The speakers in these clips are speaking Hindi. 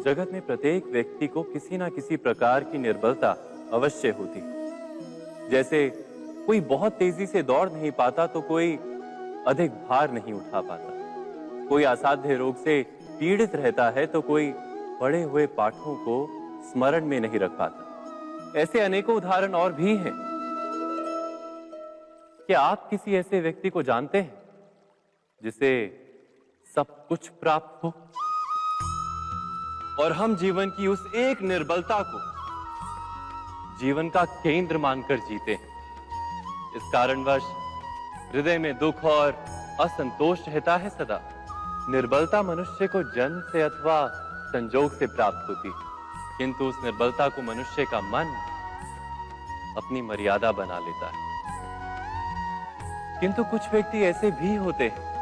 जगत में प्रत्येक व्यक्ति को किसी ना किसी प्रकार की निर्बलता अवश्य होती है। जैसे कोई बहुत तेजी से दौड़ नहीं पाता तो कोई अधिक भार नहीं उठा पाता, कोई असाध्य रोग से पीड़ित रहता है तो कोई पढ़े हुए पाठों को स्मरण में नहीं रख पाता। ऐसे अनेकों उदाहरण और भी हैं। क्या आप किसी ऐसे व्यक्ति को जानते हैं जिसे सब कुछ प्राप्त हो और हम जीवन की उस एक निर्बलता को जीवन का केंद्र मानकर जीते हैं? इस कारणवश हृदय में दुख और असंतोष रहता है सदा। निर्बलता मनुष्य को जन्म से अथवा संजोग से प्राप्त होती है, किंतु उस निर्बलता को मनुष्य का मन अपनी मर्यादा बना लेता है। किंतु कुछ व्यक्ति ऐसे भी होते हैं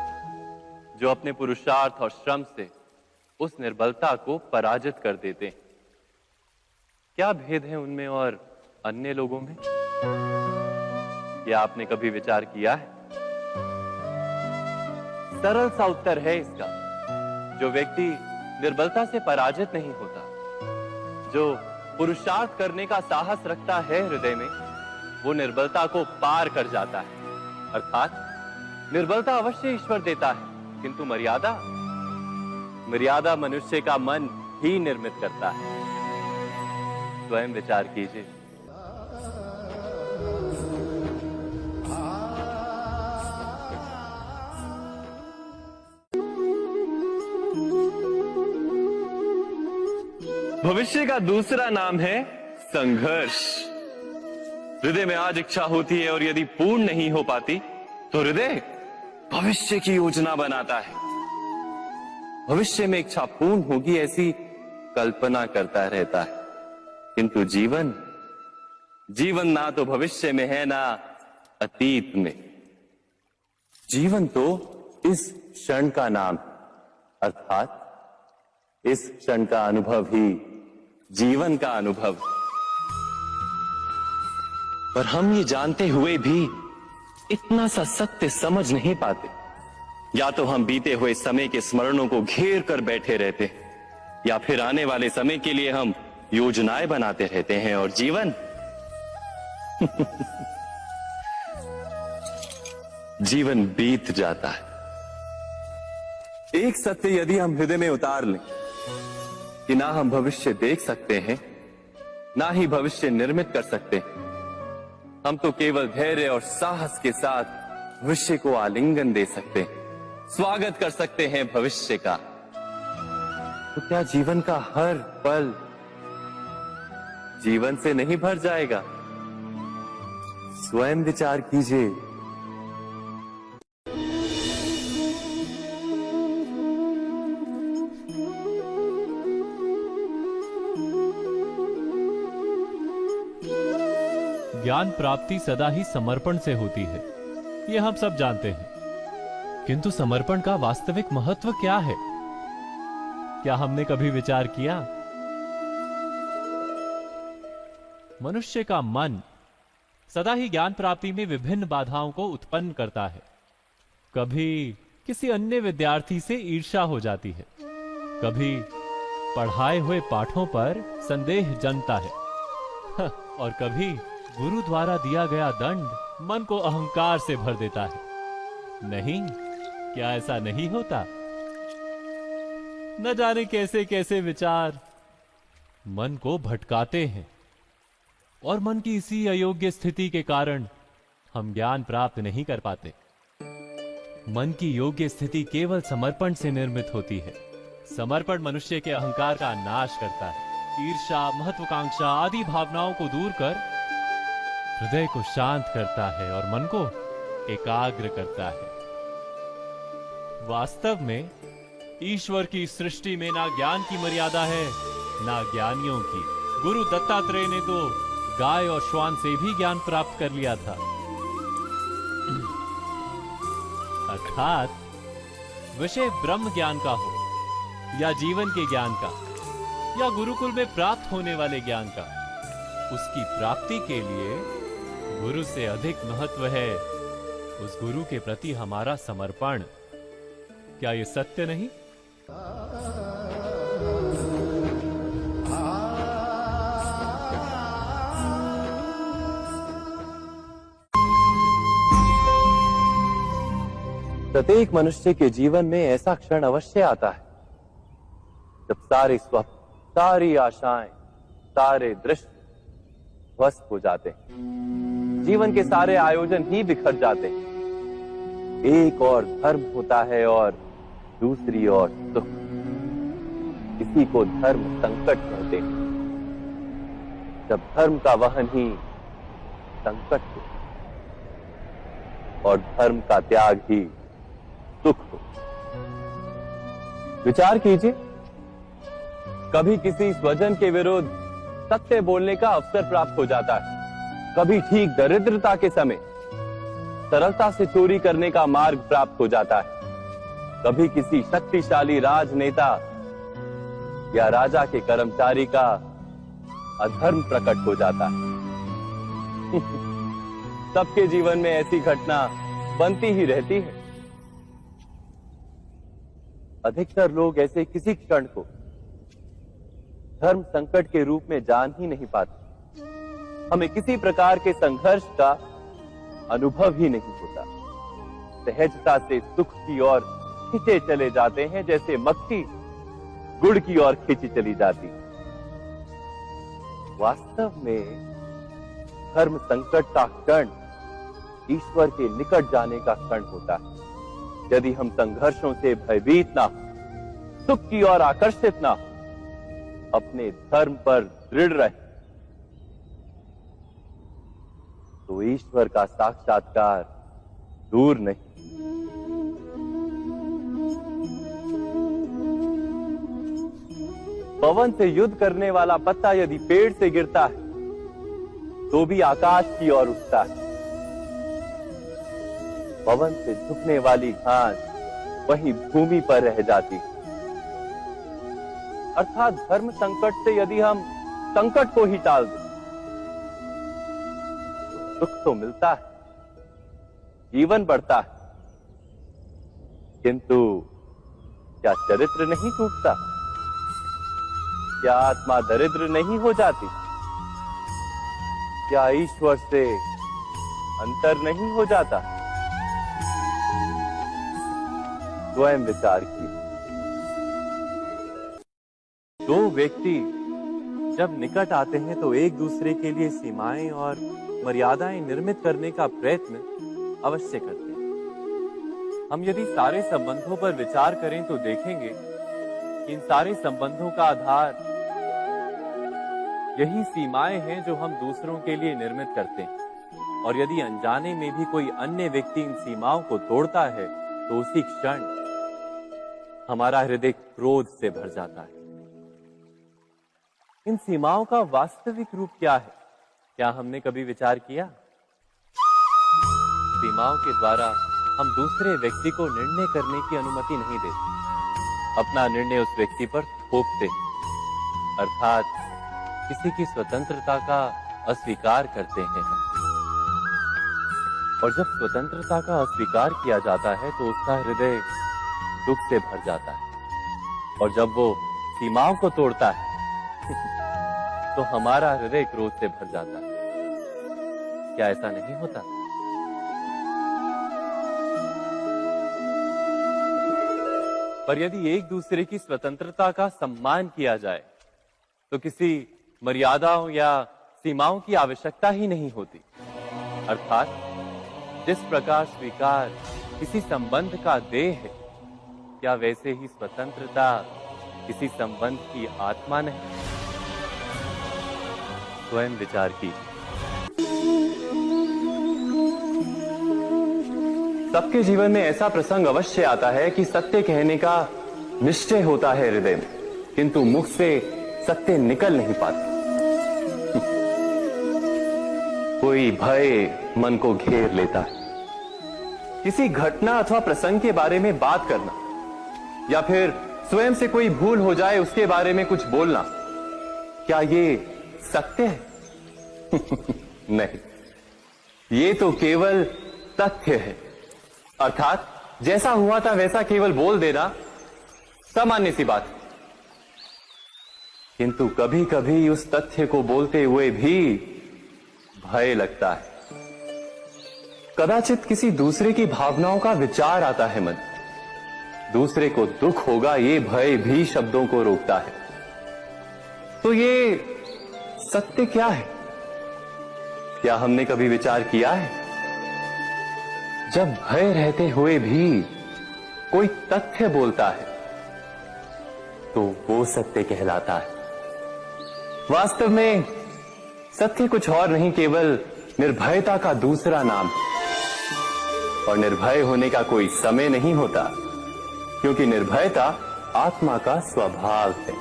जो अपने पुरुषार्थ और श्रम से उस निर्बलता को पराजित कर देते हैं। क्या भेद है उनमें और अन्य लोगों में? क्या आपने कभी विचार किया है? सरल सा उत्तर है इसका। जो व्यक्ति निर्बलता से पराजित नहीं होता, जो पुरुषार्थ करने का साहस रखता है हृदय में, वो निर्बलता को पार कर जाता है। अर्थात निर्बलता अवश्य ईश्वर देता है, किंतु मर्यादा मनुष्य का मन ही निर्मित करता है। स्वयं विचार कीजिए। भविष्य का दूसरा नाम है संघर्ष। हृदय में आज इच्छा होती है और यदि पूर्ण नहीं हो पाती तो हृदय भविष्य की योजना बनाता है। भविष्य में इच्छा पूर्ण होगी ऐसी कल्पना करता रहता है, किंतु जीवन ना तो भविष्य में है ना अतीत में। जीवन तो इस क्षण का नाम, अर्थात इस क्षण का अनुभव ही जीवन का अनुभव। पर हम ये जानते हुए भी इतना सा सत्य समझ नहीं पाते। या तो हम बीते हुए समय के स्मरणों को घेर कर बैठे रहते हैं, या फिर आने वाले समय के लिए हम योजनाएं बनाते रहते हैं और जीवन जीवन बीत जाता है। एक सत्य यदि हम हृदय में उतार लें कि ना हम भविष्य देख सकते हैं, ना ही भविष्य निर्मित कर सकते हैं, हम तो केवल धैर्य और साहस के साथ भविष्य को आलिंगन दे सकते हैं, स्वागत कर सकते हैं भविष्य का। तो क्या जीवन का हर पल जीवन से नहीं भर जाएगा? स्वयं विचार कीजिए। ज्ञान प्राप्ति सदा ही समर्पण से होती है, ये हम सब जानते हैं। किंतु समर्पण का वास्तविक महत्व क्या है? क्या हमने कभी विचार किया? मनुष्य का मन सदा ही ज्ञान प्राप्ति में विभिन्न बाधाओं को उत्पन्न करता है। कभी किसी अन्य विद्यार्थी से ईर्ष्या हो जाती है, कभी पढ़ाए हुए पाठों पर संदेह जन्मता है और कभी गुरु द्वारा दिया गया दंड मन को अहंकार से भर देता है। नहीं, क्या ऐसा नहीं होता? न जाने कैसे कैसे विचार मन को भटकाते हैं और मन की इसी अयोग्य स्थिति के कारण हम ज्ञान प्राप्त नहीं कर पाते। मन की योग्य स्थिति केवल समर्पण से निर्मित होती है। समर्पण मनुष्य के अहंकार का नाश करता है। ईर्ष्या, महत्वाकांक्षा आदि भावनाओं को दूर कर हृदय को शांत करता है और मन को एकाग्र करता है। वास्तव में ईश्वर की सृष्टि में ना ज्ञान की मर्यादा है, ना ज्ञानियों की। गुरु दत्तात्रेय ने तो गाय और श्वान से भी ज्ञान प्राप्त कर लिया था। अर्थात विषय ब्रह्म ज्ञान का हो या जीवन के ज्ञान का या गुरुकुल में प्राप्त होने वाले ज्ञान का, उसकी प्राप्ति के लिए गुरु से अधिक महत्व है उस गुरु के प्रति हमारा समर्पण। क्या ये सत्य नहीं? प्रत्येक मनुष्य के जीवन में ऐसा क्षण अवश्य आता है जब सारे स्वप्न, सारी आशाएं, सारे दृश्य ध्वस्त हो जाते हैं। जीवन के सारे आयोजन ही बिखर जाते हैं। एक और धर्म होता है और दूसरी ओर सुख। इसी को धर्म संकट कहते हैं। जब धर्म का वहन ही संकट हो और धर्म का त्याग ही सुख हो। विचार कीजिए, कभी किसी स्वजन के विरुद्ध सत्य बोलने का अवसर प्राप्त हो जाता है, कभी ठीक दरिद्रता के समय सरलता से चोरी करने का मार्ग प्राप्त हो जाता है, कभी किसी शक्तिशाली राजनेता या राजा के कर्मचारी का अधर्म प्रकट हो जाता है। सबके जीवन में ऐसी घटना बनती ही रहती है। अधिकतर लोग ऐसे किसी क्षण को धर्म संकट के रूप में जान ही नहीं पाते। हमें किसी प्रकार के संघर्ष का अनुभव ही नहीं होता। सहजता से सुख की ओर खींचे चले जाते हैं, जैसे मक्खी गुड़ की ओर खींची चली जाती। वास्तव में धर्म संकट का क्षण ईश्वर के निकट जाने का क्षण होता है। यदि हम संघर्षों से भयभीत ना हो, सुख की ओर आकर्षित ना हो, अपने धर्म पर दृढ़ रहे, तो ईश्वर का साक्षात्कार दूर नहीं। पवन से युद्ध करने वाला पत्ता यदि पेड़ से गिरता है तो भी आकाश की ओर उठता है। पवन से झुकने वाली घास वहीं भूमि पर रह जाती है। अर्थात धर्म संकट से यदि हम संकट को ही टाल दें तो सुख तो मिलता है, जीवन बढ़ता है, किंतु क्या चरित्र नहीं टूटता? क्या आत्मा दरिद्र नहीं हो जाती? क्या ईश्वर से अंतर नहीं हो जाता? स्वयं विचार कीजिए। दो व्यक्ति जब निकट आते हैं तो एक दूसरे के लिए सीमाएं और मर्यादाएं निर्मित करने का प्रयत्न अवश्य करते हैं। हम यदि सारे संबंधों पर विचार करें तो देखेंगे कि इन सारे संबंधों का आधार यही सीमाएं हैं जो हम दूसरों के लिए निर्मित करते हैं। और यदि अनजाने में भी कोई अन्य व्यक्ति इन सीमाओं को तोड़ता है तो उसी क्षण हमारा हृदय क्रोध से भर जाता है। इन सीमाओं का वास्तविक रूप क्या है? क्या हमने कभी विचार किया? सीमाओं के द्वारा हम दूसरे व्यक्ति को निर्णय करने की अनुमति नहीं देते। अपना निर्णय उस व्यक्ति पर थोपते, अर्थात किसी की स्वतंत्रता का अस्वीकार करते हैं हम। और जब स्वतंत्रता का अस्वीकार किया जाता है तो उसका हृदय दुख से भर जाता है। और जब वो सीमाओं को तोड़ता है तो हमारा हृदय क्रोध से भर जाता है। क्या ऐसा नहीं होता? पर यदि एक दूसरे की स्वतंत्रता का सम्मान किया जाए तो किसी मर्यादाओं या सीमाओं की आवश्यकता ही नहीं होती। अर्थात जिस प्रकार स्वीकार किसी संबंध का देह है, क्या वैसे ही स्वतंत्रता किसी संबंध की आत्मा नहीं? स्वयं विचार कीजिए। सबके जीवन में ऐसा प्रसंग अवश्य आता है कि सत्य कहने का निश्चय होता है हृदय में, किंतु मुख से सत्य निकल नहीं पाता। कोई भय मन को घेर लेता है। किसी घटना अथवा प्रसंग के बारे में बात करना या फिर स्वयं से कोई भूल हो जाए उसके बारे में कुछ बोलना, क्या ये सत्य है? नहीं, ये तो केवल तथ्य है। अर्थात जैसा हुआ था वैसा केवल बोल देना सामान्य सी बात है। किंतु कभी कभी उस तथ्य को बोलते हुए भी भय लगता है। कदाचित किसी दूसरे की भावनाओं का विचार आता है मन। दूसरे को दुख होगा ये भय भी शब्दों को रोकता है। तो ये सत्य क्या है? क्या हमने कभी विचार किया है? जब भय रहते हुए भी कोई तथ्य बोलता है तो वो सत्य कहलाता है। वास्तव में सत्य कुछ और नहीं, केवल निर्भयता का दूसरा नाम है। और निर्भय होने का कोई समय नहीं होता, क्योंकि निर्भयता आत्मा का स्वभाव है।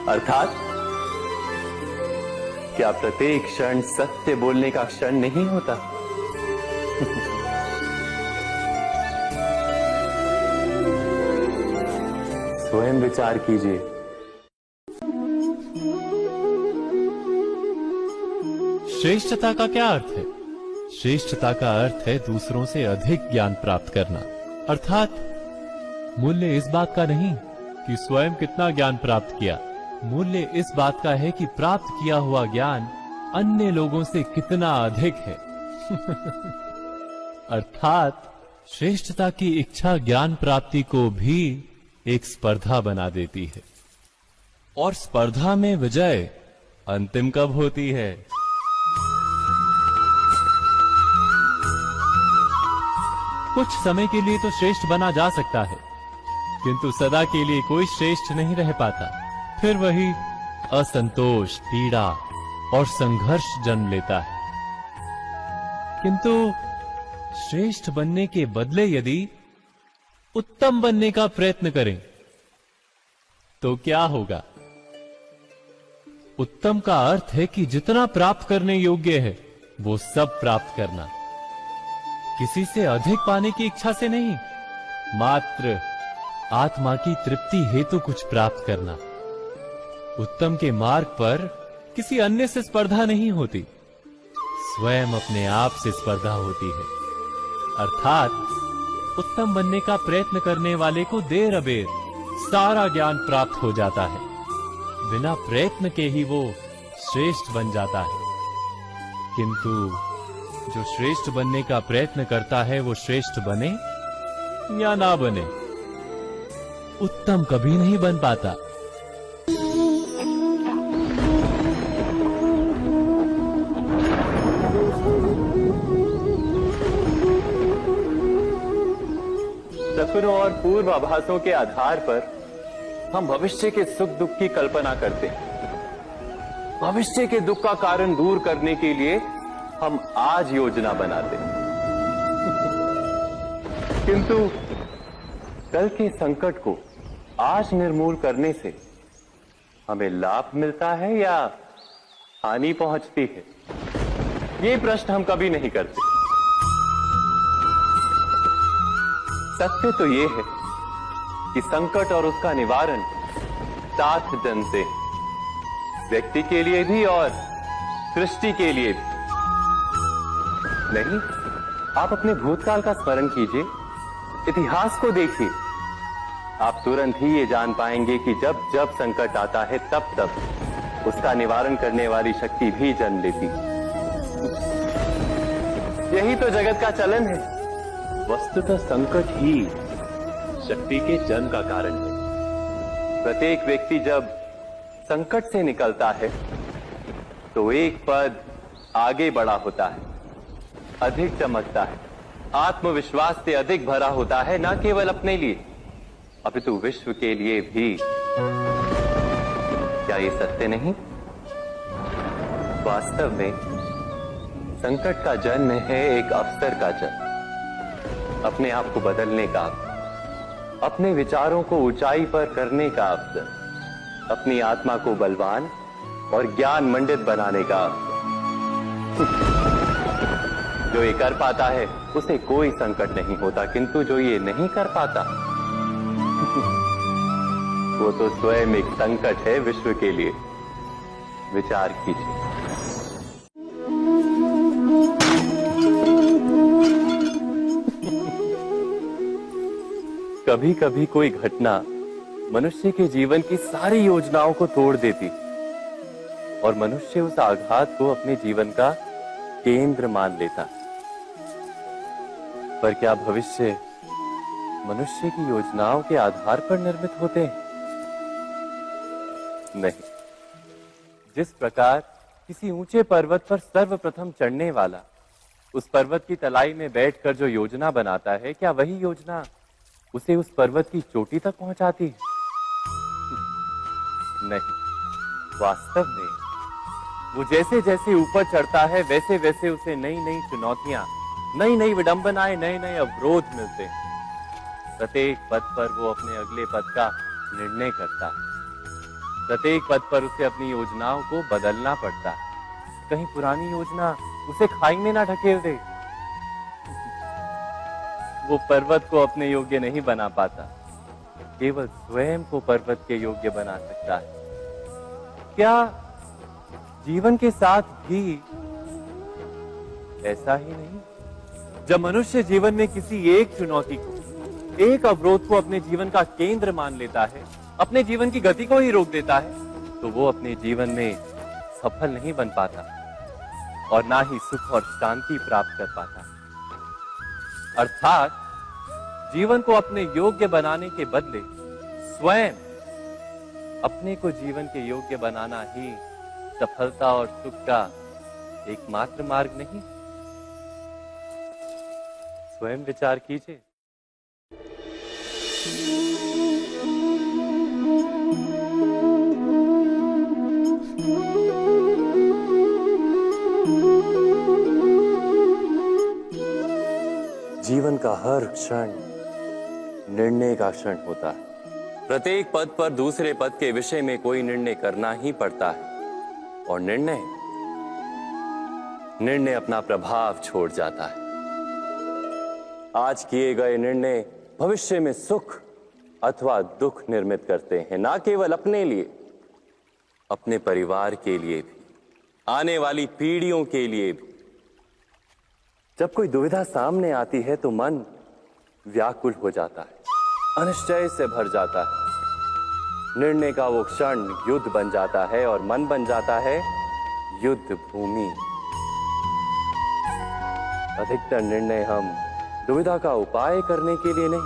अर्थात क्या प्रत्येक क्षण सत्य बोलने का क्षण नहीं होता? स्वयं विचार कीजिए। श्रेष्ठता का क्या अर्थ है? श्रेष्ठता का अर्थ है दूसरों से अधिक ज्ञान प्राप्त करना। अर्थात मूल्य इस बात का नहीं कि स्वयं कितना ज्ञान प्राप्त किया, मूल्य इस बात का है कि प्राप्त किया हुआ ज्ञान अन्य लोगों से कितना अधिक है। अर्थात श्रेष्ठता की इच्छा ज्ञान प्राप्ति को भी एक स्पर्धा बना देती है। और स्पर्धा में विजय अंतिम कब होती है? कुछ समय के लिए तो श्रेष्ठ बना जा सकता है, किंतु सदा के लिए कोई श्रेष्ठ नहीं रह पाता। फिर वही असंतोष, पीड़ा और संघर्ष जन्म लेता है। किंतु श्रेष्ठ बनने के बदले यदि उत्तम बनने का प्रयत्न करें तो क्या होगा? उत्तम का अर्थ है कि जितना प्राप्त करने योग्य है वो सब प्राप्त करना, किसी से अधिक पाने की इच्छा से नहीं, मात्र आत्मा की तृप्ति हेतु कुछ प्राप्त करना। उत्तम के मार्ग पर किसी अन्य से स्पर्धा नहीं होती, स्वयं अपने आप से स्पर्धा होती है। अर्थात उत्तम बनने का प्रयत्न करने वाले को देर अबेर सारा ज्ञान प्राप्त हो जाता है, बिना प्रयत्न के ही वो श्रेष्ठ बन जाता है। किंतु जो श्रेष्ठ बनने का प्रयत्न करता है वो श्रेष्ठ बने या ना बने, उत्तम कभी नहीं बन पाता। सपनों और पूर्वाभासों के आधार पर हम भविष्य के सुख दुख की कल्पना करते हैं। भविष्य के दुख का कारण दूर करने के लिए हम आज योजना बनाते हैं। किंतु कल के संकट को आज निर्मूल करने से हमें लाभ मिलता है या हानि पहुंचती है, ये प्रश्न हम कभी नहीं करते। सत्य तो ये है कि संकट और उसका निवारण साथ जन से, व्यक्ति के लिए भी और सृष्टि के लिए भी। नहीं, आप अपने भूतकाल का स्मरण कीजिए, इतिहास को देखिए, आप तुरंत ही ये जान पाएंगे कि जब जब संकट आता है तब तब उसका निवारण करने वाली शक्ति भी जन्म लेती। यही तो जगत का चलन है। वस्तुतः संकट ही शक्ति के जन्म का कारण है। प्रत्येक व्यक्ति जब संकट से निकलता है तो एक पद आगे बढ़ा होता है, अधिक चमकता है, आत्मविश्वास से अधिक भरा होता है, न केवल अपने लिए अपितु विश्व के लिए भी। क्या ये सत्य नहीं? वास्तव में संकट का जन्म है एक अवसर का जन्म, अपने आप को बदलने का, अपने विचारों को ऊंचाई पर करने का अवसर, अपनी आत्मा को बलवान और ज्ञान मंडित बनाने का अवसर। जो ये कर पाता है उसे कोई संकट नहीं होता, किंतु जो ये नहीं कर पाता वो तो स्वयं एक संकट है विश्व के लिए। विचार कीजिए। कभी कभी कोई घटना मनुष्य के जीवन की सारी योजनाओं को तोड़ देती और मनुष्य उस आघात को अपने जीवन का केंद्र मान लेता। पर क्या भविष्य मनुष्य की योजनाओं के आधार पर निर्मित होते हैं? नहीं। जिस प्रकार किसी ऊंचे पर्वत पर सर्वप्रथम चढ़ने वाला उस पर्वत की तलाई में बैठकर जो योजना बनाता है, क्या वही योजना उसे उस पर्वत की चोटी तक पहुंचाती है? नहीं। वास्तव में वो जैसे जैसे ऊपर चढ़ता है वैसे वैसे उसे नई नई चुनौतियां, नई नई विडंबनाएं, नए नए अवरोध मिलते हैं। प्रत्येक पद पर वो अपने अगले पद का निर्णय करता है। प्रत्येक पद पर उसे अपनी योजनाओं को बदलना पड़ता है। कहीं पुरानी योजना उसे खाई में ना ढकेल दे। वो पर्वत को अपने योग्य नहीं बना पाता, केवल स्वयं को पर्वत के योग्य बना सकता है। क्या जीवन के साथ भी ऐसा ही नहीं? जब मनुष्य जीवन में किसी एक चुनौती को, एक अवरोध को अपने जीवन का केंद्र मान लेता है, अपने जीवन की गति को ही रोक देता है, तो वो अपने जीवन में सफल नहीं बन पाता और ना ही सुख और शांति प्राप्त कर पाता। अर्थात जीवन को अपने योग्य बनाने के बदले स्वयं अपने को जीवन के योग्य बनाना ही सफलता और सुख का एकमात्र मार्ग नहीं। स्वयं विचार कीजिए। जीवन का हर क्षण निर्णय का क्षण होता है। प्रत्येक पद पर दूसरे पद के विषय में कोई निर्णय करना ही पड़ता है और निर्णय अपना प्रभाव छोड़ जाता है। आज किए गए निर्णय भविष्य में सुख अथवा दुख निर्मित करते हैं, ना केवल अपने लिए, अपने परिवार के लिए भी, आने वाली पीढ़ियों के लिए भी। जब कोई दुविधा सामने आती है तो मन व्याकुल हो जाता है, अनिश्चय से भर जाता है। निर्णय का वो क्षण युद्ध बन जाता है और मन बन जाता है युद्ध भूमि। अधिकतर निर्णय हम दुविधा का उपाय करने के लिए नहीं,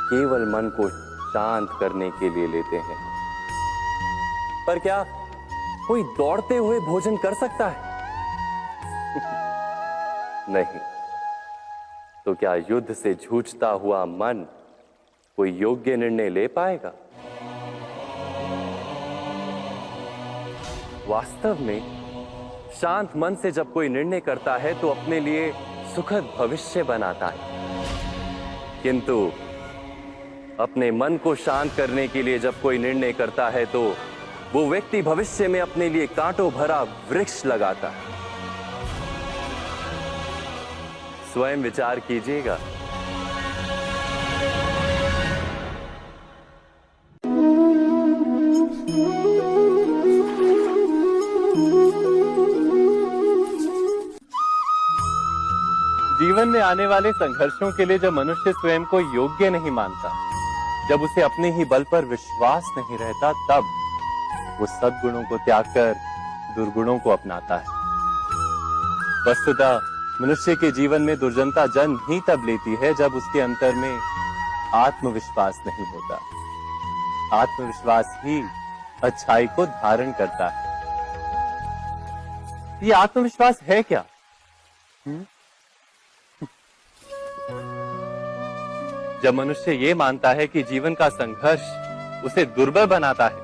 केवल मन को शांत करने के लिए लेते हैं। पर क्या कोई दौड़ते हुए भोजन कर सकता है? नहीं। तो क्या युद्ध से जूझता हुआ मन कोई योग्य निर्णय ले पाएगा? वास्तव में शांत मन से जब कोई निर्णय करता है तो अपने लिए सुखद भविष्य बनाता है, किंतु अपने मन को शांत करने के लिए जब कोई निर्णय करता है तो वो व्यक्ति भविष्य में अपने लिए कांटों भरा वृक्ष लगाता है। स्वयं विचार कीजिएगा। जीवन में आने वाले संघर्षों के लिए जब मनुष्य स्वयं को योग्य नहीं मानता, जब उसे अपने ही बल पर विश्वास नहीं रहता, तब वो सद्गुणों को त्याग कर दुर्गुणों को अपनाता है। वस्तुतः मनुष्य के जीवन में दुर्जनता जन्म ही तब लेती है जब उसके अंतर में आत्मविश्वास नहीं होता। आत्मविश्वास ही अच्छाई को धारण करता है। ये आत्मविश्वास है क्या? जब मनुष्य ये मानता है कि जीवन का संघर्ष उसे दुर्बल बनाता है,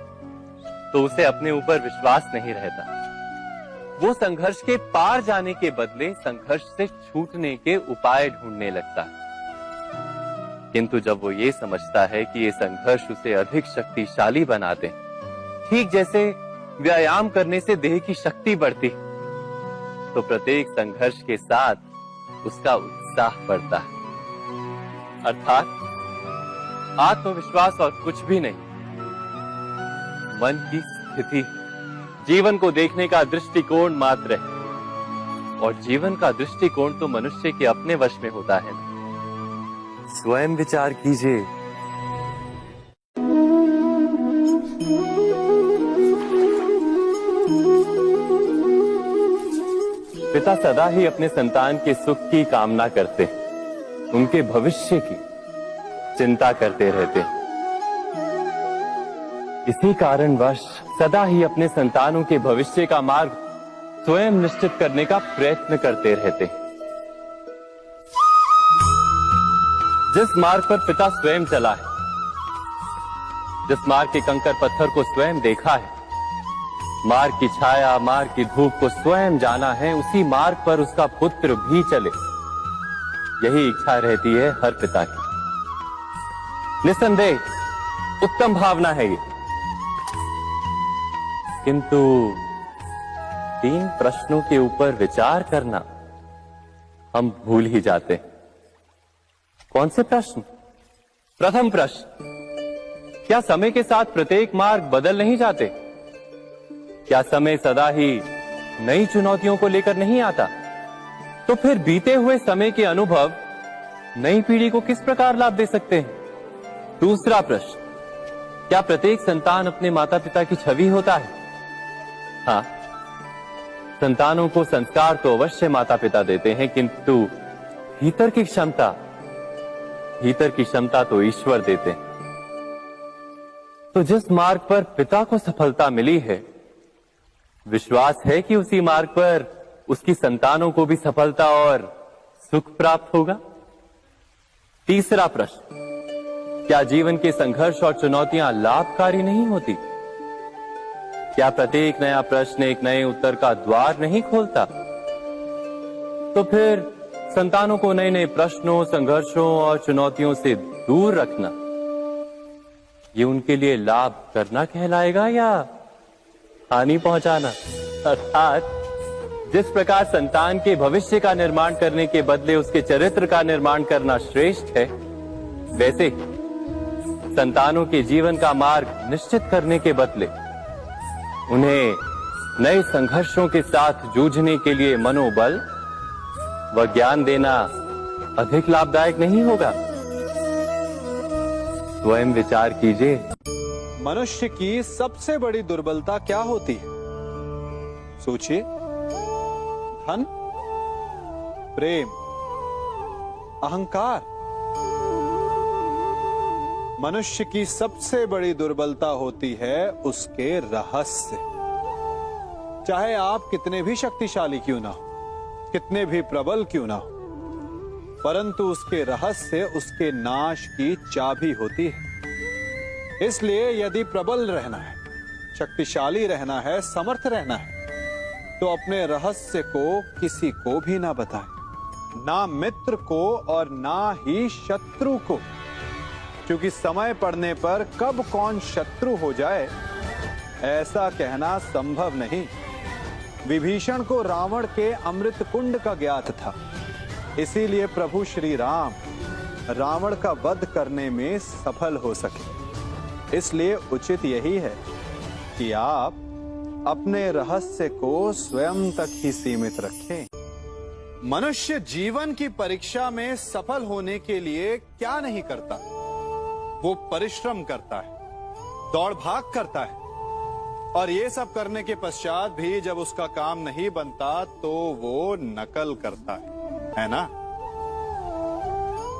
तो उसे अपने ऊपर विश्वास नहीं रहता। वो संघर्ष के पार जाने के बदले संघर्ष से छूटने के उपाय ढूंढने लगता है। किंतु जब वो ये समझता है कि ये संघर्ष उसे अधिक शक्तिशाली बनाते हैं, ठीक जैसे व्यायाम करने से देह की शक्ति बढ़ती है, तो प्रत्येक संघर्ष के साथ उसका उत्साह बढ़ता है। अर्थात आत्मविश्वास और कुछ भी नहीं, मन की स्थिति, जीवन को देखने का दृष्टिकोण मात्र है। और जीवन का दृष्टिकोण तो मनुष्य के अपने वश में होता है। स्वयं विचार कीजिए। पिता सदा ही अपने संतान के सुख की कामना करते हैं, उनके भविष्य की चिंता करते रहते हैं। इसी कारणवश सदा ही अपने संतानों के भविष्य का मार्ग स्वयं निश्चित करने का प्रयत्न करते रहते हैं। जिस मार्ग पर पिता स्वयं चला है, जिस मार्ग के कंकर पत्थर को स्वयं देखा है, मार्ग की छाया, मार्ग की धूप को स्वयं जाना है, उसी मार्ग पर उसका पुत्र भी चले, यही इच्छा रहती है हर पिता की। निस्संदेह उत्तम भावना है ये, किंतु 3 प्रश्नों के ऊपर विचार करना हम भूल ही जाते हैं। कौन से प्रश्न? प्रथम प्रश्न, क्या समय के साथ प्रत्येक मार्ग बदल नहीं जाते? क्या समय सदा ही नई चुनौतियों को लेकर नहीं आता? तो फिर बीते हुए समय के अनुभव नई पीढ़ी को किस प्रकार लाभ दे सकते हैं? दूसरा प्रश्न, क्या प्रत्येक संतान अपने माता पिता की छवि होता है? हाँ, संतानों को संस्कार तो अवश्य माता पिता देते हैं, किंतु भीतर की क्षमता तो ईश्वर देते हैं। तो जिस मार्ग पर पिता को सफलता मिली है, विश्वास है कि उसी मार्ग पर उसकी संतानों को भी सफलता और सुख प्राप्त होगा। तीसरा प्रश्न, क्या जीवन के संघर्ष और चुनौतियां लाभकारी नहीं होती? क्या प्रत्येक नया प्रश्न एक नए उत्तर का द्वार नहीं खोलता? तो फिर संतानों को नए नए प्रश्नों, संघर्षों और चुनौतियों से दूर रखना, ये उनके लिए लाभ करना कहलाएगा या हानि पहुंचाना? अर्थात जिस प्रकार संतान के भविष्य का निर्माण करने के बदले उसके चरित्र का निर्माण करना श्रेष्ठ है, वैसे संतानों के जीवन का मार्ग निश्चित करने के बदले उन्हें नए संघर्षों के साथ जूझने के लिए मनोबल व ज्ञान देना अधिक लाभदायक नहीं होगा? स्वयं विचार कीजिए। मनुष्य की सबसे बड़ी दुर्बलता क्या होती है? सोचिए। धन, प्रेम, अहंकार। मनुष्य की सबसे बड़ी दुर्बलता होती है उसके रहस्य। चाहे आप कितने भी शक्तिशाली क्यों ना हो, कितने भी प्रबल क्यों ना हो, परंतु उसके रहस्य उसके नाश की चाबी होती है। इसलिए यदि प्रबल रहना है, शक्तिशाली रहना है, समर्थ रहना है, तो अपने रहस्य को किसी को भी ना बताएं, ना मित्र को और ना ही शत्रु को, क्योंकि समय पड़ने पर कब कौन शत्रु हो जाए ऐसा कहना संभव नहीं। विभीषण को रावण के अमृत कुंड का ज्ञात था, इसीलिए प्रभु श्री राम रावण का वध करने में सफल हो सके। इसलिए उचित यही है कि आप अपने रहस्य को स्वयं तक ही सीमित रखें। मनुष्य जीवन की परीक्षा में सफल होने के लिए क्या नहीं करता? वो परिश्रम करता है, दौड़ भाग करता है, और ये सब करने के पश्चात भी जब उसका काम नहीं बनता तो वो नकल करता है ना?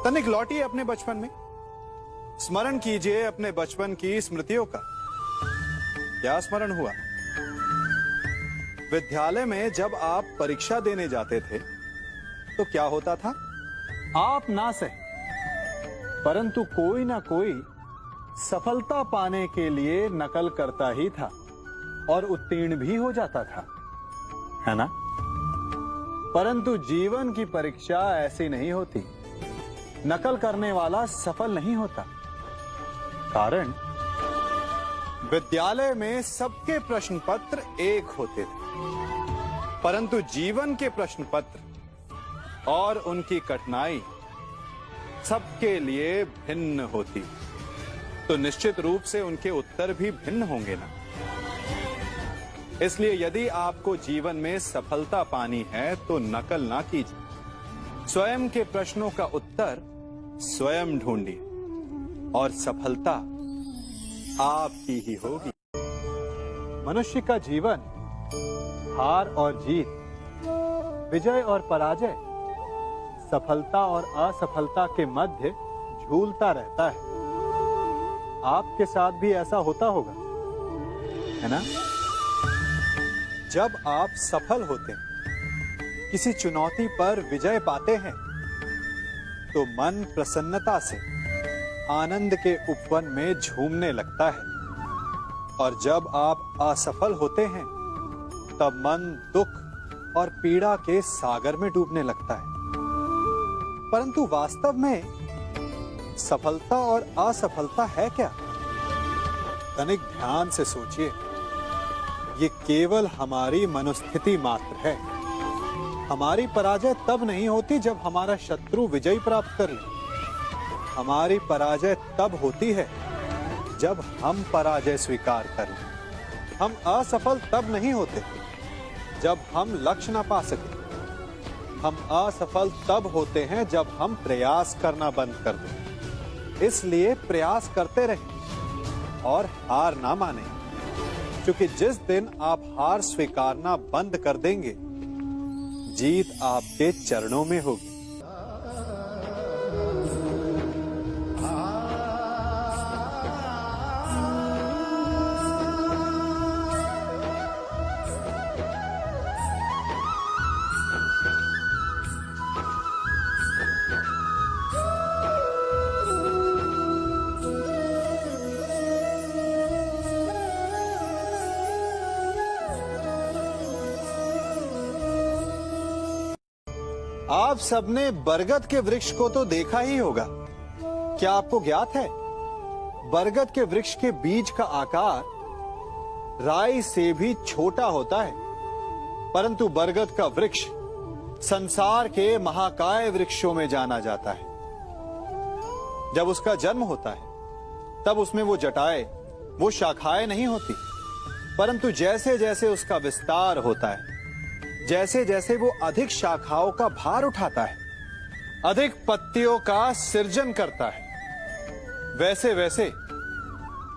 तनिक लौटिए अपने बचपन में, स्मरण कीजिए अपने बचपन की स्मृतियों का। क्या स्मरण हुआ? विद्यालय में जब आप परीक्षा देने जाते थे तो क्या होता था? आप ना सहे, परंतु कोई ना कोई सफलता पाने के लिए नकल करता ही था और उत्तीर्ण भी हो जाता था, है ना? परंतु जीवन की परीक्षा ऐसी नहीं होती। नकल करने वाला सफल नहीं होता। कारण विद्यालय में सबके प्रश्न पत्र एक होते थे, परंतु जीवन के प्रश्न पत्र और उनकी कठिनाई सबके लिए भिन्न होती, तो निश्चित रूप से उनके उत्तर भी भिन्न होंगे ना। इसलिए यदि आपको जीवन में सफलता पानी है तो नकल ना कीजिए, स्वयं के प्रश्नों का उत्तर स्वयं ढूंढिए और सफलता आपकी ही होगी। मनुष्य का जीवन हार और जीत विजय और पराजय, सफलता और असफलता के मध्य झूलता रहता है। आपके साथ भी ऐसा होता होगा, है ना? जब आप सफल होते हैं, किसी चुनौती पर विजय पाते हैं, तो मन प्रसन्नता से आनंद के उपवन में झूमने लगता है। और जब आप असफल होते हैं, तब मन दुख और पीड़ा के सागर में डूबने लगता है। परंतु वास्तव में सफलता और असफलता है क्या? तनिक ध्यान से सोचिए। ये केवल हमारी मनोस्थिति मात्र है। हमारी पराजय तब नहीं होती जब हमारा शत्रु विजय प्राप्त कर ले। हमारी पराजय तब होती है जब हम पराजय स्वीकार कर लें। हम असफल तब नहीं होते जब हम लक्ष्य ना पा सके। हम असफल तब होते हैं जब हम प्रयास करना बंद कर दें। इसलिए प्रयास करते रहें और हार ना मानें, क्योंकि जिस दिन आप हार स्वीकारना बंद कर देंगे, जीत आपके चरणों में होगी। आप सबने बरगद के वृक्ष को तो देखा ही होगा। क्या आपको ज्ञात है, बरगद के वृक्ष के बीज का आकार राई से भी छोटा होता है, परंतु बरगद का वृक्ष संसार के महाकाय वृक्षों में जाना जाता है। जब उसका जन्म होता है, तब उसमें वो जटाएं, वो शाखाएं नहीं होती, परंतु जैसे जैसे उसका विस्तार होता है, जैसे जैसे वो अधिक शाखाओं का भार उठाता है, अधिक पत्तियों का सृजन करता है, वैसे वैसे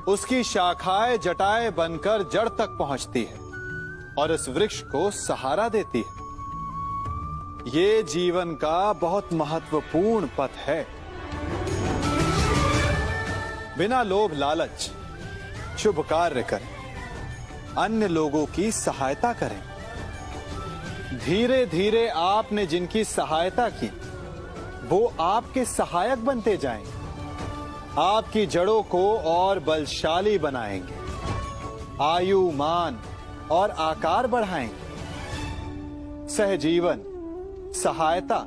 उसकी शाखाएं जटाएं बनकर जड़ तक पहुंचती है और इस वृक्ष को सहारा देती है। ये जीवन का बहुत महत्वपूर्ण पथ है। बिना लोभ लालच शुभ कार्य करें, अन्य लोगों की सहायता करें। धीरे धीरे आपने जिनकी सहायता की, वो आपके सहायक बनते जाएंगे, आपकी जड़ों को और बलशाली बनाएंगे, आयु मान और आकार बढ़ाएंगे। सहजीवन, सहायता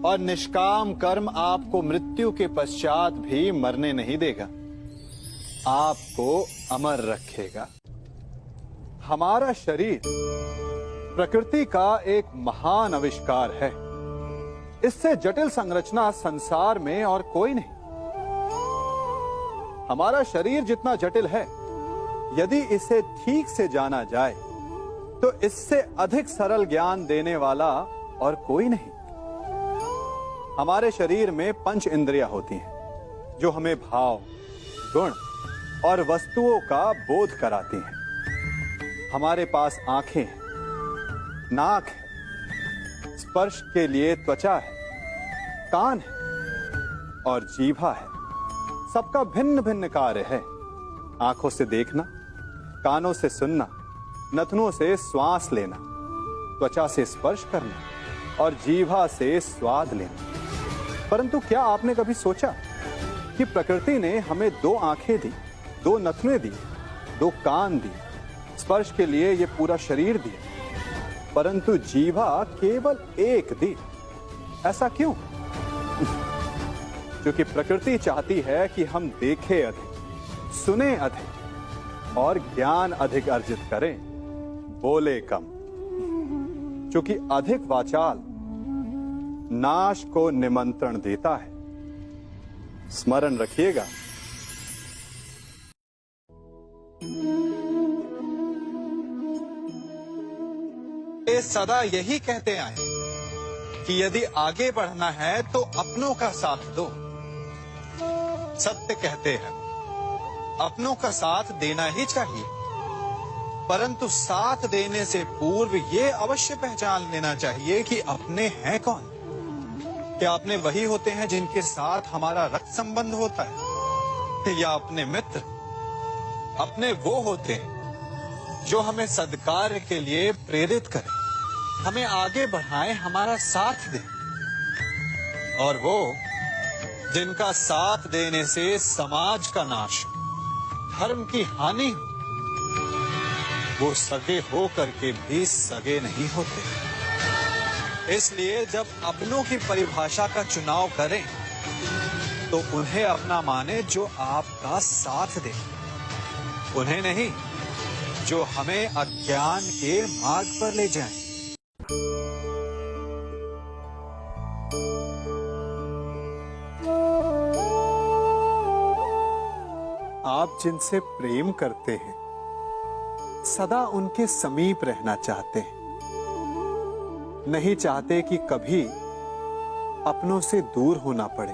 और निष्काम कर्म आपको मृत्यु के पश्चात भी मरने नहीं देगा, आपको अमर रखेगा। हमारा शरीर प्रकृति का एक महान आविष्कार है। इससे जटिल संरचना संसार में और कोई नहीं। हमारा शरीर जितना जटिल है, यदि इसे ठीक से जाना जाए तो इससे अधिक सरल ज्ञान देने वाला और कोई नहीं। हमारे शरीर में 5 इंद्रियां होती हैं, जो हमें भाव, गुण और वस्तुओं का बोध कराती हैं। हमारे पास आंखें हैं, नाक है, स्पर्श के लिए त्वचा है, कान है और जीभा है। सबका भिन्न भिन्न कार्य है। आंखों से देखना, कानों से सुनना, नथनों से श्वास लेना, त्वचा से स्पर्श करना और जीभा से स्वाद लेना। परंतु क्या आपने कभी सोचा कि प्रकृति ने हमें 2 आंखें दी, 2 नथने दी, 2 कान दी, स्पर्श के लिए ये पूरा शरीर दिया, परंतु जीभा केवल 1 दी? ऐसा क्यों? क्योंकि प्रकृति चाहती है कि हम देखें अधिक, सुने अधिक और ज्ञान अधिक अर्जित करें, बोले कम। क्योंकि अधिक वाचाल नाश को निमंत्रण देता है। स्मरण रखिएगा। ये सदा यही कहते आए कि यदि आगे बढ़ना है तो अपनों का साथ दो। सत्य कहते हैं, अपनों का साथ देना ही चाहिए। परंतु साथ देने से पूर्व ये अवश्य पहचान लेना चाहिए कि अपने हैं कौन। क्या अपने वही होते हैं जिनके साथ हमारा रक्त संबंध होता है, या अपने मित्र? अपने वो होते हैं जो हमें सद्कार्य के लिए प्रेरित करें, हमें आगे बढ़ाएं, हमारा साथ दें। और वो जिनका साथ देने से समाज का नाश, धर्म की हानि हो, वो सगे हो करके भी सगे नहीं होते। इसलिए जब अपनों की परिभाषा का चुनाव करें तो उन्हें अपना माने जो आपका साथ दे, उन्हें नहीं जो हमें अज्ञान के मार्ग पर ले जाएं। आप जिनसे प्रेम करते हैं सदा उनके समीप रहना चाहते हैं, नहीं चाहते कि कभी अपनों से दूर होना पड़े,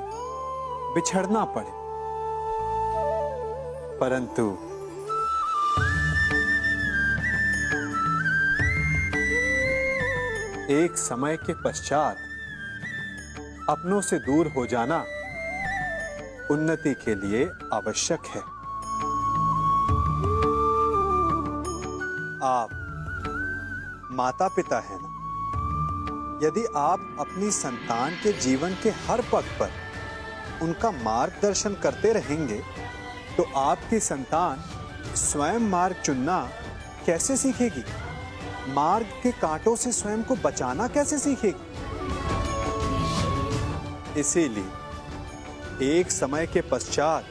बिछड़ना पड़े। परंतु एक समय के पश्चात अपनों से दूर हो जाना उन्नति के लिए आवश्यक है। आप माता पिता हैं ना, यदि आप अपनी संतान के जीवन के हर पग पर उनका मार्गदर्शन करते रहेंगे तो आपकी संतान स्वयं मार्ग चुनना कैसे सीखेगी? मार्ग के कांटों से स्वयं को बचाना कैसे सीखेगी? इसीलिए एक समय के पश्चात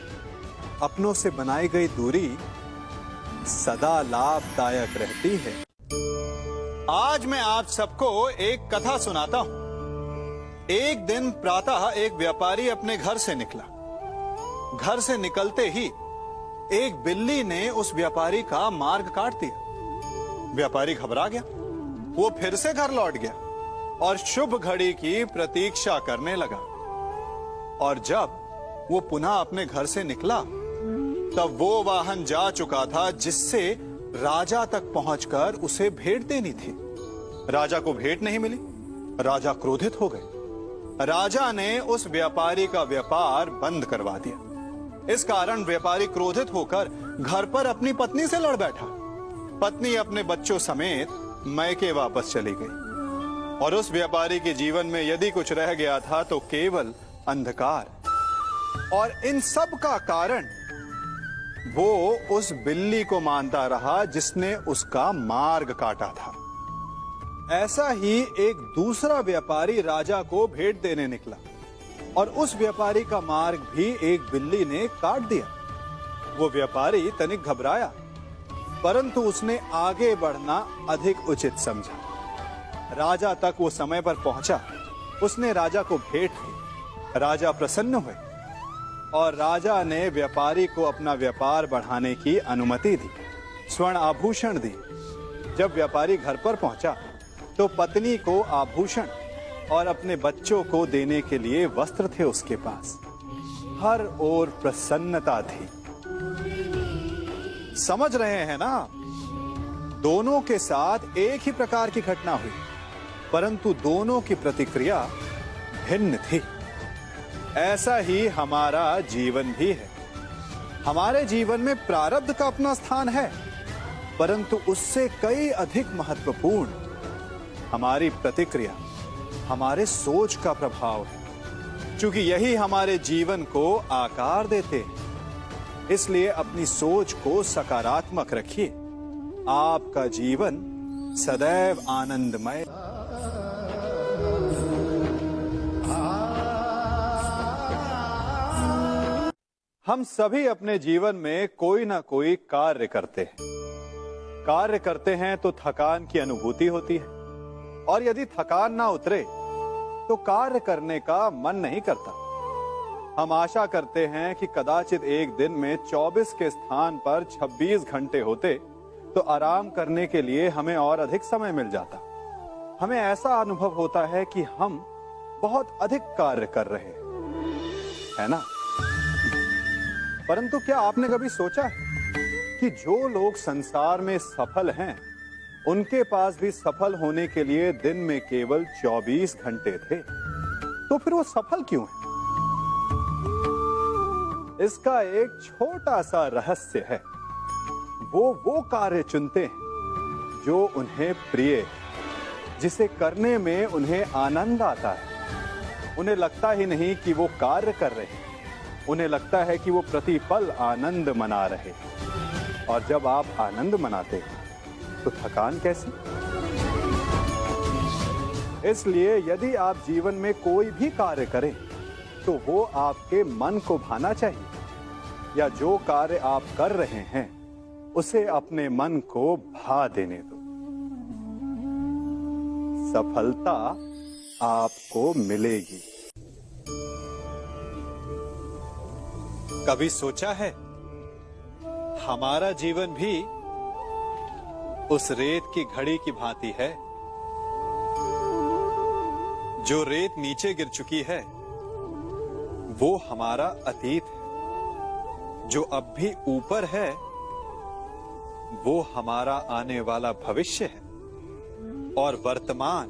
अपनों से बनाई गई दूरी सदा लाभदायक रहती है। आज मैं आप सबको एक कथा सुनाता हूं। एक दिन प्रातः एक व्यापारी अपने घर से निकला। घर से निकलते ही एक बिल्ली ने उस व्यापारी का मार्ग काट दिया। व्यापारी घबरा गया, वो फिर से घर लौट गया और शुभ घड़ी की प्रतीक्षा करने लगा। और जब वो पुनः अपने घर से निकला तब वो वाहन जा चुका था जिससे राजा तक पहुंचकर उसे भेंट देनी थी। राजा को भेंट नहीं मिली। राजा क्रोधित हो गए। राजा ने उस व्यापारी का व्यापार बंद करवा दिया। इस कारण व्यापारी क्रोधित होकर घर पर अपनी पत्नी से लड़ बैठा। पत्नी अपने बच्चों समेत मैके वापस चली गई और उस व्यापारी के जीवन में यदि कुछ रह गया था तो केवल अंधकार। और इन सब का कारण वो उस बिल्ली को मानता रहा जिसने उसका मार्ग काटा था। ऐसा ही एक दूसरा व्यापारी राजा को भेंट देने निकला और उस व्यापारी का मार्ग भी एक बिल्ली ने काट दिया। वो व्यापारी तनिक घबराया, परंतु उसने आगे बढ़ना अधिक उचित समझा। राजा तक वो समय पर पहुंचा। उसने राजा को भेंट दी। राजा प्रसन्न हुए और राजा ने व्यापारी को अपना व्यापार बढ़ाने की अनुमति दी, स्वर्ण आभूषण दी। जब व्यापारी घर पर पहुंचा तो पत्नी को आभूषण और अपने बच्चों को देने के लिए वस्त्र थे उसके पास। हर ओर प्रसन्नता थी। समझ रहे हैं ना? दोनों के साथ एक ही प्रकार की घटना हुई, परंतु दोनों की प्रतिक्रिया भिन्न थी। ऐसा ही हमारा जीवन भी है। हमारे जीवन में प्रारब्ध का अपना स्थान है, परंतु उससे कई अधिक महत्वपूर्ण हमारी प्रतिक्रिया, हमारे सोच का प्रभाव है। क्योंकि यही हमारे जीवन को आकार देते हैं। इसलिए अपनी सोच को सकारात्मक रखिए। आपका जीवन सदैव आनंदमय। हम सभी अपने जीवन में कोई ना कोई कार्य करते हैं। कार्य करते हैं तो थकान की अनुभूति होती है और यदि थकान ना उतरे तो कार्य करने का मन नहीं करता। हम आशा करते हैं कि कदाचित एक दिन में 24 के स्थान पर 26 घंटे होते तो आराम करने के लिए हमें और अधिक समय मिल जाता। हमें ऐसा अनुभव होता है कि हम बहुत अधिक कार्य कर रहे हैं, है ना? परंतु क्या आपने कभी सोचा है कि जो लोग संसार में सफल हैं, उनके पास भी सफल होने के लिए दिन में केवल 24 घंटे थे। तो फिर वो सफल क्यों हैं? इसका एक छोटा सा रहस्य है। वो कार्य चुनते हैं जो उन्हें प्रिय है, जिसे करने में उन्हें आनंद आता है। उन्हें लगता ही नहीं कि वो कार्य कर रहे हैं, उन्हें लगता है कि वो प्रतिपल आनंद मना रहे हैं। और जब आप आनंद मनाते हैं तो थकान कैसी? इसलिए यदि आप जीवन में कोई भी कार्य करें तो वो आपके मन को भाना चाहिए, या जो कार्य आप कर रहे हैं उसे अपने मन को भा देने दो। सफलता आपको मिलेगी। कभी सोचा है हमारा जीवन भी उस रेत की घड़ी की भांति है? जो रेत नीचे गिर चुकी है वो हमारा अतीत है, जो अब भी ऊपर है वो हमारा आने वाला भविष्य है, और वर्तमान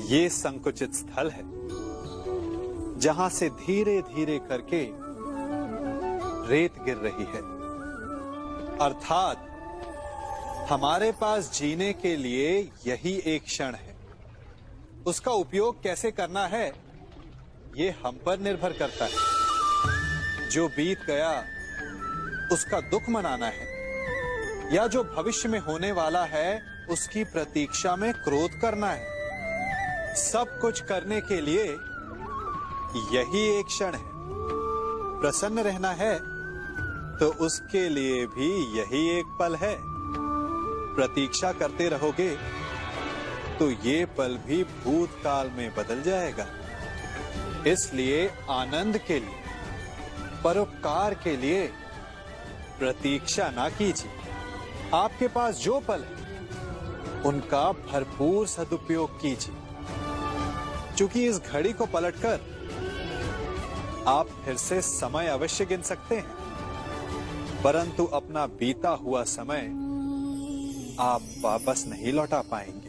ये संकुचित स्थल है जहां से धीरे धीरे करके रेत गिर रही है। अर्थात हमारे पास जीने के लिए यही एक क्षण है। उसका उपयोग कैसे करना है ये हम पर निर्भर करता है। जो बीत गया उसका दुख मनाना है, या जो भविष्य में होने वाला है उसकी प्रतीक्षा में क्रोध करना है। सब कुछ करने के लिए यही एक क्षण है। प्रसन्न रहना है तो उसके लिए भी यही एक पल है। प्रतीक्षा करते रहोगे तो ये पल भी भूतकाल में बदल जाएगा। इसलिए आनंद के लिए, परोपकार के लिए प्रतीक्षा ना कीजिए। आपके पास जो पल है उनका भरपूर सदुपयोग कीजिए, क्योंकि इस घड़ी को पलटकर आप फिर से समय अवश्य गिन सकते हैं, परंतु अपना बीता हुआ समय आप वापस नहीं लौटा पाएंगे।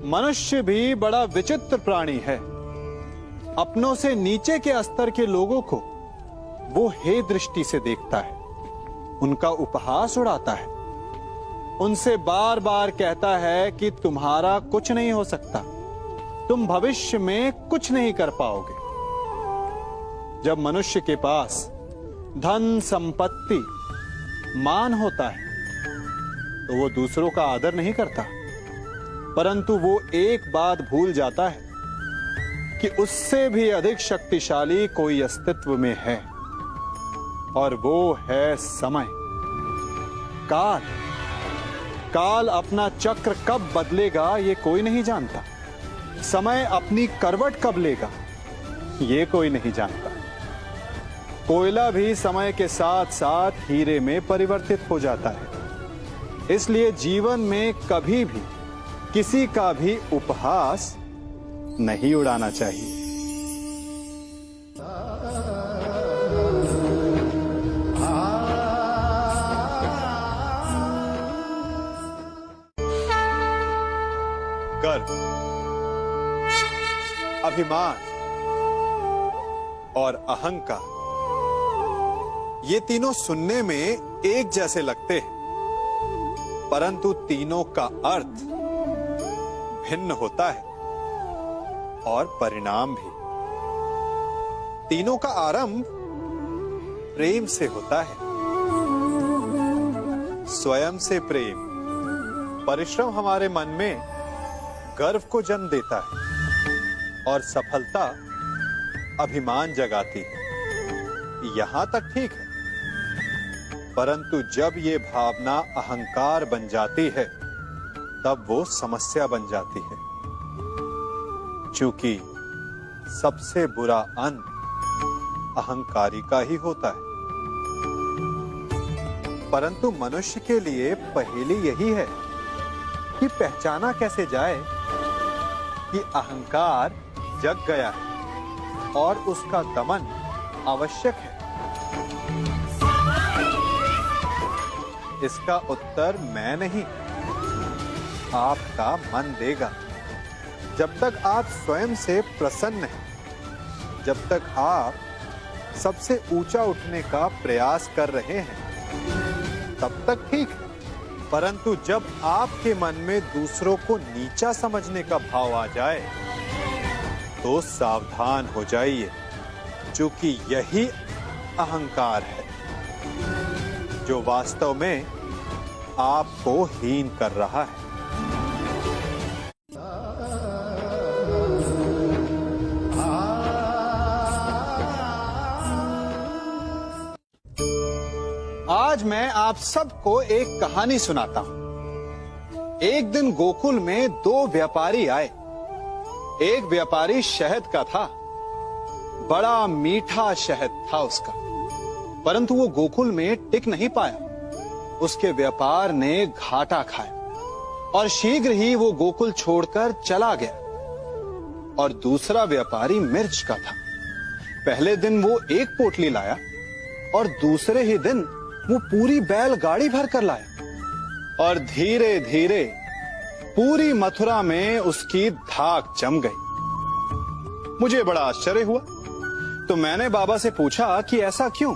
मनुष्य भी बड़ा विचित्र प्राणी है। अपनों से नीचे के स्तर के लोगों को वो हे दृष्टि से देखता है, उनका उपहास उड़ाता है, उनसे बार बार कहता है कि तुम्हारा कुछ नहीं हो सकता, तुम भविष्य में कुछ नहीं कर पाओगे। जब मनुष्य के पास धन, संपत्ति, मान होता है तो वो दूसरों का आदर नहीं करता, परंतु वो एक बात भूल जाता है कि उससे भी अधिक शक्तिशाली कोई अस्तित्व में है, और वो है समय। काल। काल अपना चक्र कब बदलेगा ये कोई नहीं जानता। समय अपनी करवट कब लेगा ये कोई नहीं जानता। कोयला भी समय के साथ साथ हीरे में परिवर्तित हो जाता है। इसलिए जीवन में कभी भी किसी का भी उपहास नहीं उड़ाना चाहिए। गर्व, अभिमान और अहंकार, ये तीनों सुनने में एक जैसे लगते हैं, परंतु तीनों का अर्थ भिन्न होता है और परिणाम भी। तीनों का आरंभ प्रेम से होता है। स्वयं से प्रेम, परिश्रम हमारे मन में गर्व को जन्म देता है, और सफलता अभिमान जगाती है। यहां तक ठीक है, परंतु जब ये भावना अहंकार बन जाती है तब वो समस्या बन जाती है, क्योंकि सबसे बुरा अंत अहंकारी का ही होता है। परंतु मनुष्य के लिए पहेली यही है कि पहचाना कैसे जाए कि अहंकार जग गया है और उसका दमन आवश्यक है। इसका उत्तर मैं नहीं, आपका मन देगा। जब तक आप स्वयं से प्रसन्न हैं, जब तक आप सबसे ऊंचा उठने का प्रयास कर रहे हैं, तब तक ठीक है। परंतु जब आपके मन में दूसरों को नीचा समझने का भाव आ जाए तो सावधान हो जाइए, क्योंकि यही अहंकार है जो वास्तव में आपको हीन कर रहा है। आज मैं आप सबको एक कहानी सुनाता हूं। एक दिन गोकुल में दो व्यापारी आए। एक व्यापारी शहद का था, बड़ा मीठा शहद था उसका, परंतु वो गोकुल में टिक नहीं पाया। उसके व्यापार ने घाटा खाया और शीघ्र ही वो गोकुल छोड़कर चला गया। और दूसरा व्यापारी मिर्च का था। पहले दिन वो एक पोटली लाया और दूसरे ही दिन वो पूरी बैलगाड़ी भर कर लाया। और धीरे धीरे पूरी मथुरा में उसकी धाक जम गई। मुझे बड़ा आश्चर्य हुआ, तो मैंने बाबा से पूछा कि ऐसा क्यों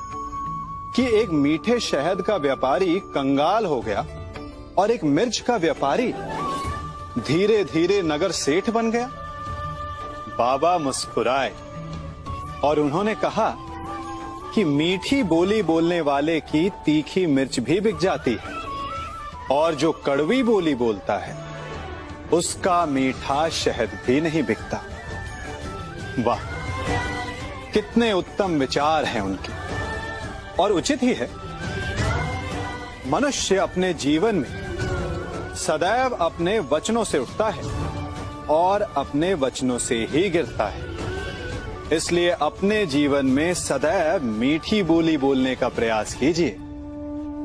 कि एक मीठे शहद का व्यापारी कंगाल हो गया और एक मिर्च का व्यापारी धीरे धीरे नगर सेठ बन गया। बाबा मुस्कुराए और उन्होंने कहा कि मीठी बोली बोलने वाले की तीखी मिर्च भी बिक जाती है, और जो कड़वी बोली बोलता है उसका मीठा शहद भी नहीं बिकता। वाह, कितने उत्तम विचार हैं उनके, और उचित ही है। मनुष्य अपने जीवन में सदैव अपने वचनों से उठता है और अपने वचनों से ही गिरता है। इसलिए अपने जीवन में सदैव मीठी बोली बोलने का प्रयास कीजिए,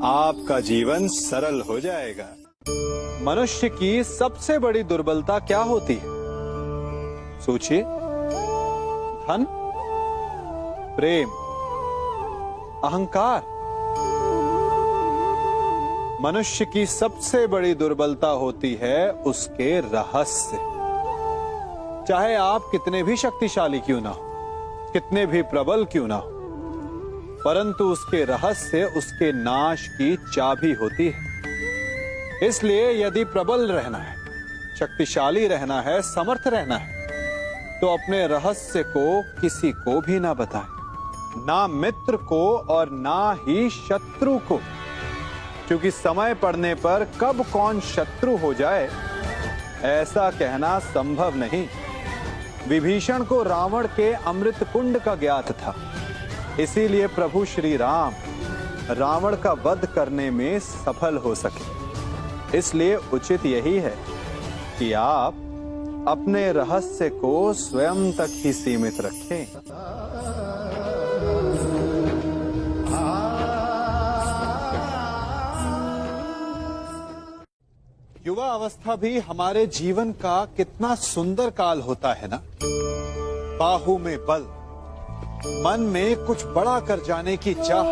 आपका जीवन सरल हो जाएगा। मनुष्य की सबसे बड़ी दुर्बलता क्या होती है? सोचिए। धन, प्रेम, अहंकार। मनुष्य की सबसे बड़ी दुर्बलता होती है उसके रहस्य। चाहे आप कितने भी शक्तिशाली क्यों ना हो, कितने भी प्रबल क्यों ना हो, परंतु उसके रहस्य उसके नाश की चाबी होती है। इसलिए यदि प्रबल रहना है, शक्तिशाली रहना है, समर्थ रहना है, तो अपने रहस्य को किसी को भी ना बताएं, ना मित्र को और ना ही शत्रु को, क्योंकि समय पड़ने पर कब कौन शत्रु हो जाए ऐसा कहना संभव नहीं। विभीषण को रावण के अमृत कुंड का ज्ञात था, इसीलिए प्रभु श्री राम रावण का वध करने में सफल हो सके। इसलिए उचित यही है कि आप अपने रहस्य को स्वयं तक ही सीमित रखें। युवा अवस्था भी हमारे जीवन का कितना सुंदर काल होता है ना। बाहु में बल, मन में कुछ बड़ा कर जाने की चाह,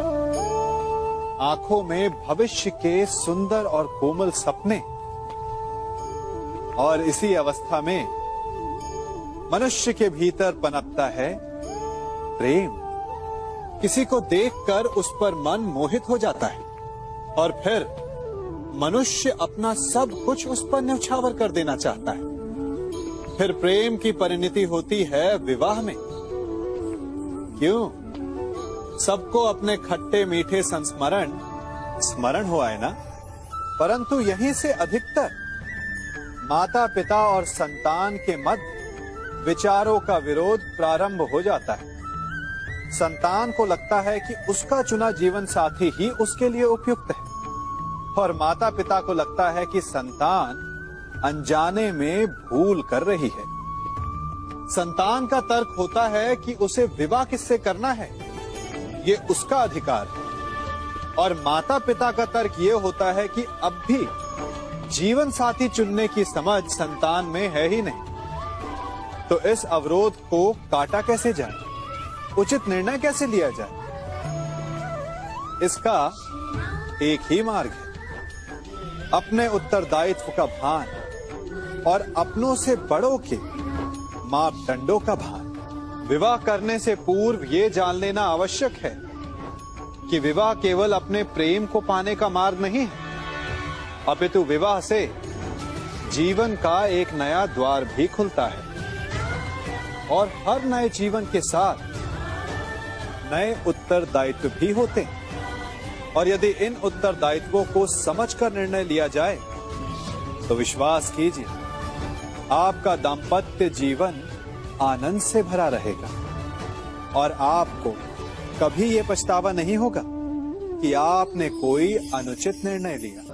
आंखों में भविष्य के सुंदर और कोमल सपने। और इसी अवस्था में मनुष्य के भीतर पनपता है प्रेम। किसी को देखकर उस पर मन मोहित हो जाता है और फिर मनुष्य अपना सब कुछ उस पर न्यौछावर कर देना चाहता है। फिर प्रेम की परिणति होती है विवाह में। क्यों? सबको अपने खट्टे मीठे संस्मरण स्मरण हुआ है ना। परंतु यहीं से अधिकतर माता पिता और संतान के मध्य विचारों का विरोध प्रारंभ हो जाता है। संतान को लगता है कि उसका चुना जीवन साथी ही उसके लिए उपयुक्त है, और माता पिता को लगता है कि संतान अनजाने में भूल कर रही है। संतान का तर्क होता है कि उसे विवाह किससे करना है, ये उसका अधिकार है, और माता पिता का तर्क ये होता है कि अब भी जीवन साथी चुनने की समझ संतान में है ही नहीं। तो इस अवरोध को काटा कैसे जाए, उचित निर्णय कैसे लिया जाए? इसका एक ही मार्ग है, अपने उत्तरदायित्व का भान और अपनों से बड़ों के मापदंडों का भान। विवाह करने से पूर्व ये जान लेना आवश्यक है कि विवाह केवल अपने प्रेम को पाने का मार्ग नहीं है, अपितु विवाह से जीवन का एक नया द्वार भी खुलता है, और हर नए जीवन के साथ नए उत्तरदायित्व भी होते हैं। और यदि इन उत्तरदायित्वों को समझकर निर्णय लिया जाए तो विश्वास कीजिए, आपका दाम्पत्य जीवन आनंद से भरा रहेगा, और आपको कभी ये पछतावा नहीं होगा कि आपने कोई अनुचित निर्णय लिया।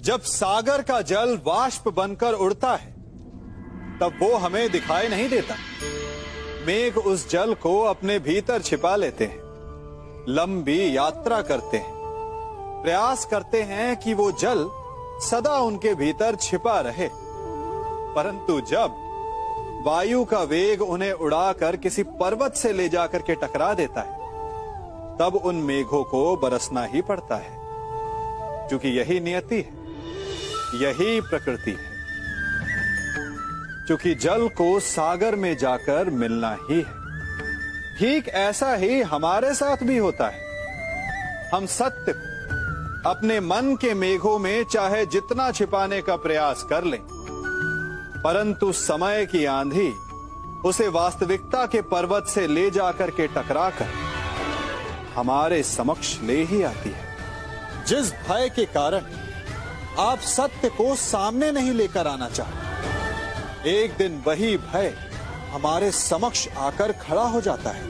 जब सागर का जल वाष्प बनकर उड़ता है तब वो हमें दिखाई नहीं देता। मेघ उस जल को अपने भीतर छिपा लेते हैं, लंबी यात्रा करते हैं, प्रयास करते हैं कि वो जल सदा उनके भीतर छिपा रहे, परंतु जब वायु का वेग उन्हें उड़ाकर किसी पर्वत से ले जाकर के टकरा देता है, तब उन मेघों को बरसना ही पड़ता है, क्योंकि यही नियति है, यही प्रकृति है। क्योंकि जल को सागर में जाकर मिलना ही है। ठीक ऐसा ही हमारे साथ भी होता है। हम सत्य को अपने मन के मेघों में चाहे जितना छिपाने का प्रयास कर लें, परंतु समय की आंधी उसे वास्तविकता के पर्वत से ले जाकर के टकराकर हमारे समक्ष ले ही आती है। जिस भय के कारण आप सत्य को सामने नहीं लेकर आना चाहते, एक दिन वही भय हमारे समक्ष आकर खड़ा हो जाता है,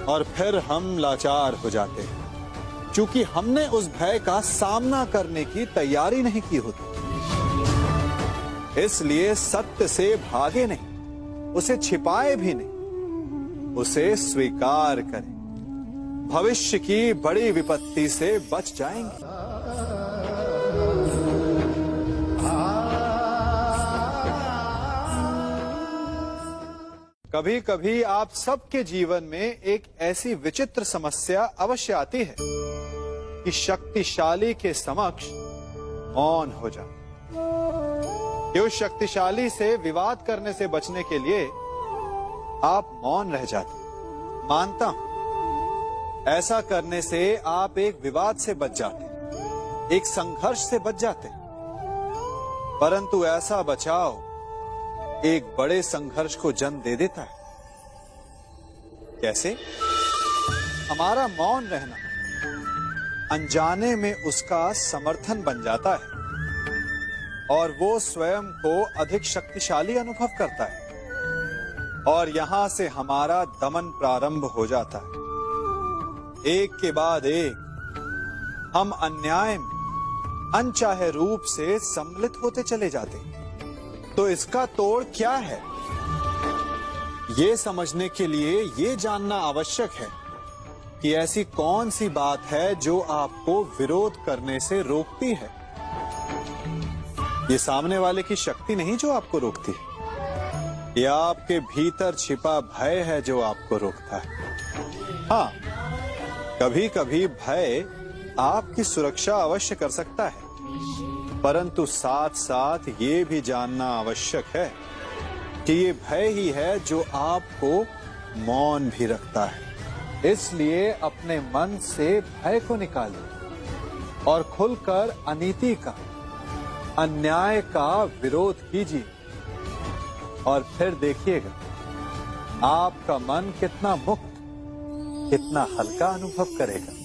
और फिर हम लाचार हो जाते हैं, क्योंकि हमने उस भय का सामना करने की तैयारी नहीं की होती। इसलिए सत्य से भागे नहीं, उसे छिपाए भी नहीं, उसे स्वीकार करें। भविष्य की बड़ी विपत्ति से बच जाएंगे। कभी कभी आप सबके जीवन में एक ऐसी विचित्र समस्या अवश्य आती है कि शक्तिशाली के समक्ष मौन हो जाए। कि उस शक्तिशाली से विवाद करने से बचने के लिए आप मौन रह जाते। मानता हूं, ऐसा करने से आप एक विवाद से बच जाते, एक संघर्ष से बच जाते, परंतु ऐसा बचाव एक बड़े संघर्ष को जन्म दे देता है। कैसे? हमारा मौन रहना अनजाने में उसका समर्थन बन जाता है, और वो स्वयं को अधिक शक्तिशाली अनुभव करता है, और यहां से हमारा दमन प्रारंभ हो जाता है। एक के बाद एक हम अन्याय में अनचाहे रूप से सम्मिलित होते चले जाते हैं। तो इसका तोड़ क्या है? ये समझने के लिए ये जानना आवश्यक है कि ऐसी कौन सी बात है जो आपको विरोध करने से रोकती है। ये सामने वाले की शक्ति नहीं जो आपको रोकती है, ये आपके भीतर छिपा भय है जो आपको रोकता है। हाँ, कभी कभी भय आपकी सुरक्षा अवश्य कर सकता है, परंतु साथ साथ ये भी जानना आवश्यक है कि ये भय ही है जो आपको मौन भी रखता है, इसलिए अपने मन से भय को निकालिए और खुलकर अनीति का, अन्याय का विरोध कीजिए और फिर देखिएगा आपका मन कितना मुक्त, कितना हल्का अनुभव करेगा।